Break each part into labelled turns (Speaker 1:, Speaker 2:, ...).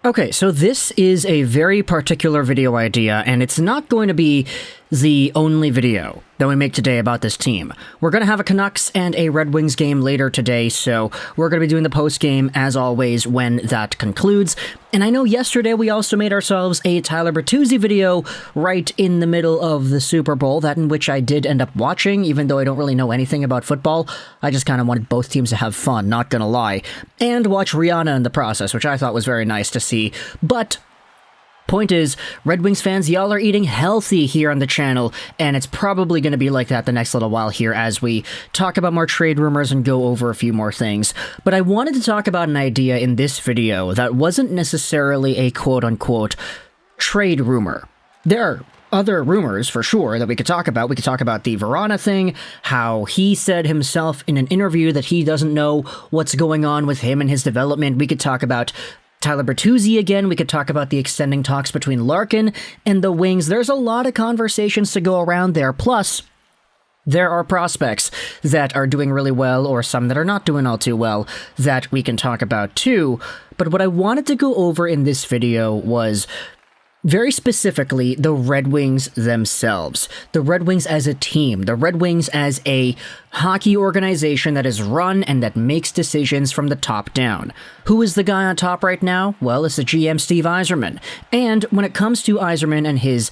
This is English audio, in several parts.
Speaker 1: Okay, so this is a very particular video idea, and it's not going to be the only video that we make today about this team. We're going to have a Canucks and a Red Wings game later today, so we're going to be doing the post-game, as always, when that concludes. And I know yesterday we also made ourselves a Tyler Bertuzzi video right in the middle of the Super Bowl, that in which I did end up watching, even though I don't really know anything about football. I just kind of wanted both teams to have fun, not gonna lie. And watch Rihanna in the process, which I thought was very nice to see. But point is, Red Wings fans, y'all are eating healthy here on the channel, and it's probably going to be like that the next little while here as we talk about more trade rumors and go over a few more things. But I wanted to talk about an idea in this video that wasn't necessarily a quote-unquote trade rumor. There are other rumors, for sure, that we could talk about. We could talk about the Verana thing, how he said himself in an interview that he doesn't know what's going on with him and his development. We could talk about Tyler Bertuzzi again. We could talk about the extending talks between Larkin and the Wings. There's a lot of conversations to go around there. Plus, there are prospects that are doing really well, or some that are not doing all too well, that we can talk about too. But what I wanted to go over in this video was very specifically the Red Wings themselves. The Red Wings as a team. The Red Wings as a hockey organization that is run and that makes decisions from the top down. Who is the guy on top right now? Well, it's the GM Steve Yzerman. And when it comes to Yzerman and his,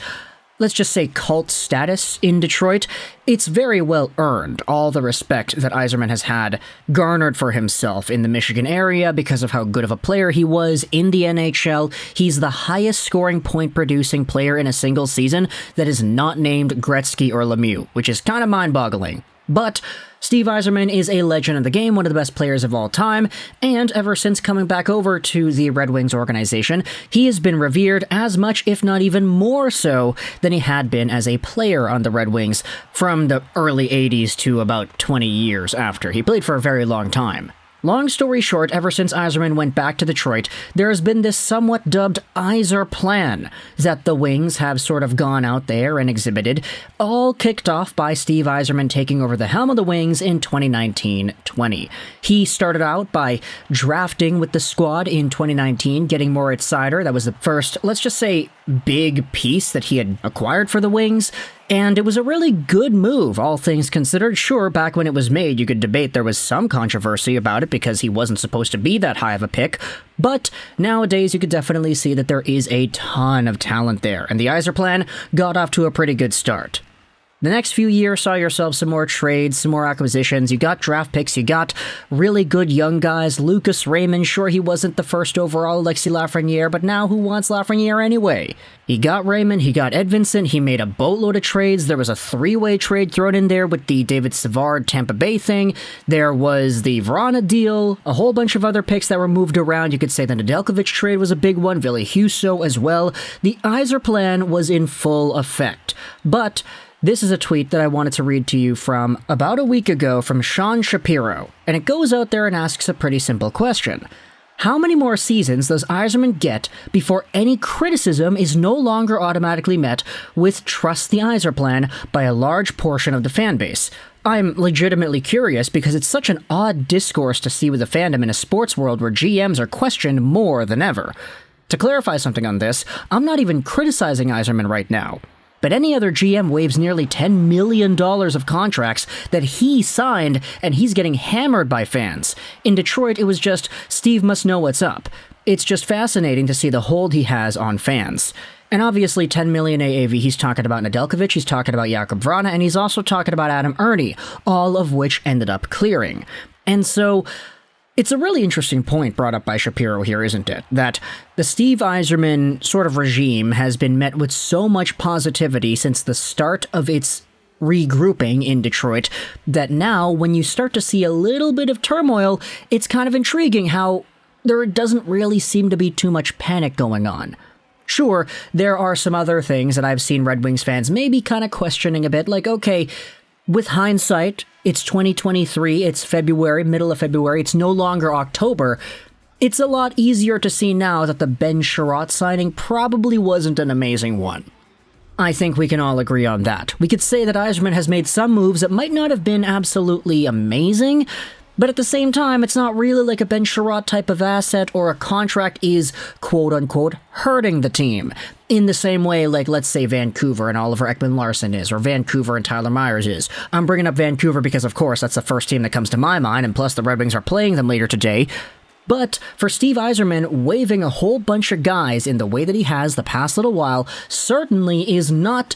Speaker 1: let's just say, cult status in Detroit, it's very well earned, all the respect that Yzerman has had garnered for himself in the Michigan area because of how good of a player he was in the NHL. He's the highest scoring point-producing player in a single season that is not named Gretzky or Lemieux, which is kind of mind-boggling. But Steve Yzerman is a legend of the game, one of the best players of all time, and ever since coming back over to the Red Wings organization, he has been revered as much, if not even more so, than he had been as a player on the Red Wings from the early 80s to about 20 years after. He played for a very long time. Long story short, ever since Yzerman went back to Detroit, there has been this somewhat dubbed Yzerplan that the Wings have sort of gone out there and exhibited, all kicked off by Steve Yzerman taking over the helm of the Wings in 2019-20. He started out by drafting with the squad in 2019, getting Moritz Seider. That was the first, let's just say, big piece that he had acquired for the Wings. And it was a really good move, all things considered. Sure, back when it was made, you could debate there was some controversy about it because he wasn't supposed to be that high of a pick. But nowadays, you could definitely see that there is a ton of talent there. And the Yzerplan got off to a pretty good start. The next few years saw yourself some more trades, some more acquisitions. You got draft picks, you got really good young guys. Lucas Raymond, sure, he wasn't the first overall Alexis Lafreniere, but now who wants Lafreniere anyway? He got Raymond, he got Edvinsson, he made a boatload of trades. There was a three-way trade thrown in there with the David Savard Tampa Bay thing. There was the Verana deal, a whole bunch of other picks that were moved around. You could say the Nedeljkovic trade was a big one, Ville Husso as well. The Yzerplan was in full effect. But this is a tweet that I wanted to read to you from about a week ago from Sean Shapiro, and it goes out there and asks a pretty simple question. How many more seasons does Yzerman get before any criticism is no longer automatically met with trust the Yzerplan by a large portion of the fan base? I'm legitimately curious because it's such an odd discourse to see with the fandom in a sports world where GMs are questioned more than ever. To clarify something on this, I'm not even criticizing Yzerman right now. But any other GM waives nearly $10 million of contracts that he signed, and he's getting hammered by fans. In Detroit, it was just, Steve must know what's up. It's just fascinating to see the hold he has on fans. And obviously, $10 million AAV, he's talking about Nedeljkovic, he's talking about Jakub Vrana, and he's also talking about Adam Ernie, all of which ended up clearing. And so it's a really interesting point brought up by Shapiro here, isn't it? That the Steve Yzerman sort of regime has been met with so much positivity since the start of its regrouping in Detroit that now, when you start to see a little bit of turmoil, it's kind of intriguing how there doesn't really seem to be too much panic going on. Sure, there are some other things that I've seen Red Wings fans maybe kind of questioning a bit, like, okay, with hindsight, it's 2023, it's February, middle of February, it's no longer October. It's a lot easier to see now that the Ben Sherratt signing probably wasn't an amazing one. I think we can all agree on that. We could say that Yzerman has made some moves that might not have been absolutely amazing, But at the same time, it's not really like a Ben Sherratt type of asset or a contract is quote-unquote hurting the team. In the same way, like, let's say Vancouver and Oliver Ekman-Larsson is, or Vancouver and Tyler Myers is. I'm bringing up Vancouver because, of course, that's the first team that comes to my mind, and plus the Red Wings are playing them later today. But for Steve Yzerman, waiving a whole bunch of guys in the way that he has the past little while certainly is not,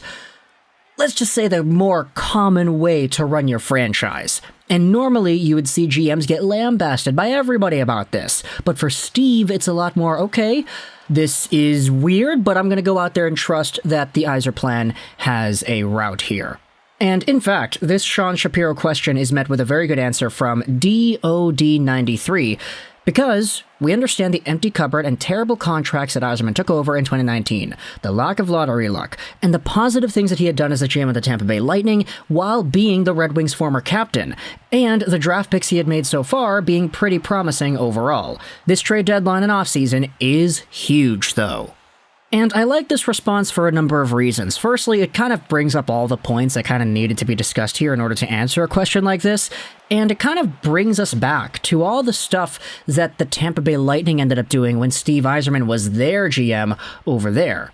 Speaker 1: let's just say, the more common way to run your franchise. And normally you would see GMs get lambasted by everybody about this. But for Steve, it's a lot more, okay, this is weird, but I'm going to go out there and trust that the Yzerplan has a route here. And in fact, this Sean Shapiro question is met with a very good answer from DOD93, because we understand the empty cupboard and terrible contracts that Yzerman took over in 2019, the lack of lottery luck, and the positive things that he had done as the GM of the Tampa Bay Lightning while being the Red Wings' former captain, and the draft picks he had made so far being pretty promising overall. This trade deadline and offseason is huge, though. And I like this response for a number of reasons. Firstly, it kind of brings up all the points that kind of needed to be discussed here in order to answer a question like this, and it kind of brings us back to all the stuff that the Tampa Bay Lightning ended up doing when Steve Yzerman was their GM over there.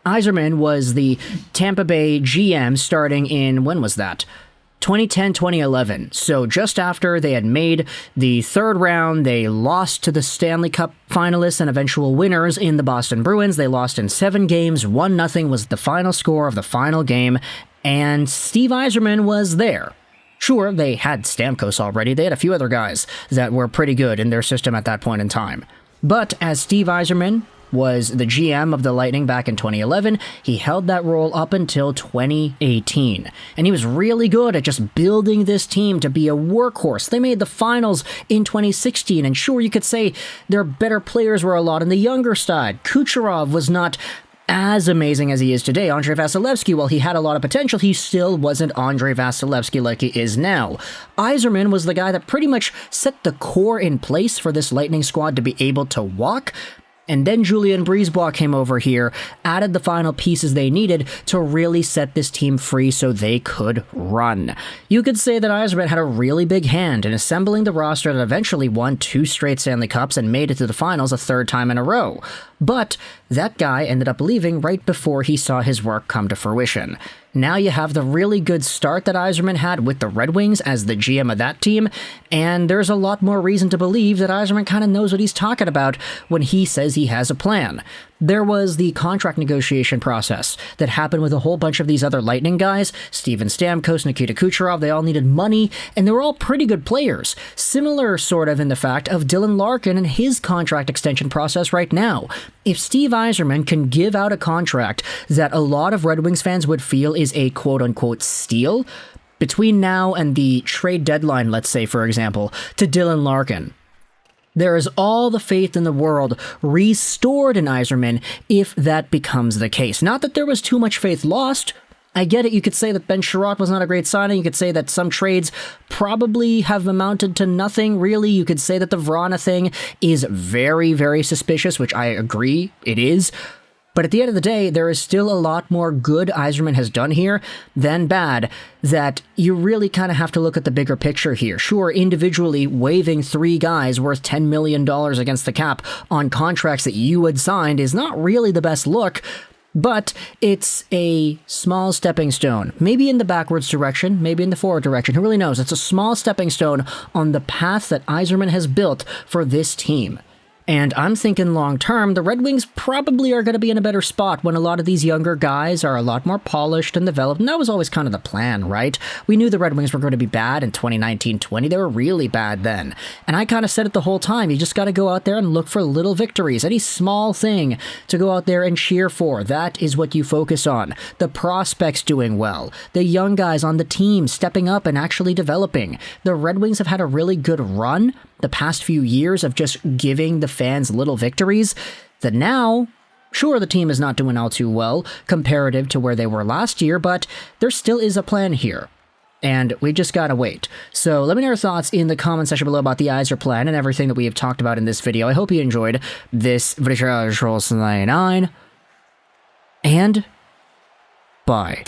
Speaker 1: Yzerman was the Tampa Bay GM starting in, when was that? 2010-2011. So just after they had made the third round, they lost to the Stanley Cup finalists and eventual winners in the Boston Bruins. They lost in 7 games. 1-0 was the final score of the final game, and Steve Yzerman was there. Sure, they had Stamkos already. They had a few other guys that were pretty good in their system at that point in time. But as Steve Yzerman was the GM of the Lightning back in 2011, he held that role up until 2018. And he was really good at just building this team to be a workhorse. They made the finals in 2016, and sure, you could say their better players were a lot on the younger side. Kucherov was not as amazing as he is today. Andrei Vasilevsky, while he had a lot of potential, he still wasn't Andrei Vasilevsky like he is now. Yzerman was the guy that pretty much set the core in place for this Lightning squad to be able to walk. And then Julien Brisebois came over here, added the final pieces they needed to really set this team free so they could run. You could say that Yzerman had a really big hand in assembling the roster that eventually won 2 straight Stanley Cups and made it to the finals a 3rd time in a row. But that guy ended up leaving right before he saw his work come to fruition. Now you have the really good start that Yzerman had with the Red Wings as the GM of that team, and there's a lot more reason to believe that Yzerman kind of knows what he's talking about when he says he has a plan. There was the contract negotiation process that happened with a whole bunch of these other Lightning guys, Steven Stamkos, Nikita Kucherov. They all needed money, and they were all pretty good players. Similar sort of in the fact of Dylan Larkin and his contract extension process right now. If Steve Yzerman can give out a contract that a lot of Red Wings fans would feel is a quote-unquote steal, between now and the trade deadline, let's say, for example, to Dylan Larkin, there is all the faith in the world restored in Yzerman if that becomes the case. Not that there was too much faith lost. I get it. You could say that Ben Sherratt was not a great signing. You could say that some trades probably have amounted to nothing, really. You could say that the Vrana thing is very, very suspicious, which I agree it is. But at the end of the day, there is still a lot more good Yzerman has done here than bad, that you really kind of have to look at the bigger picture here. Sure, individually waiving 3 guys worth $10 million against the cap on contracts that you had signed is not really the best look, but it's a small stepping stone. Maybe in the backwards direction, maybe in the forward direction. Who really knows? It's a small stepping stone on the path that Yzerman has built for this team. And I'm thinking long-term, the Red Wings probably are going to be in a better spot when a lot of these younger guys are a lot more polished and developed. And that was always kind of the plan, right? We knew the Red Wings were going to be bad in 2019-20. They were really bad then. And I kind of said it the whole time. You just got to go out there and look for little victories. Any small thing to go out there and cheer for. That is what you focus on. The prospects doing well. The young guys on the team stepping up and actually developing. The Red Wings have had a really good run the past few years of just giving the fans little victories that now, sure, the team is not doing all too well comparative to where they were last year, but there still is a plan here. And we just gotta wait. So let me know your thoughts in the comment section below about the Yzerplan and everything that we have talked about in this video. I hope you enjoyed this video. And bye.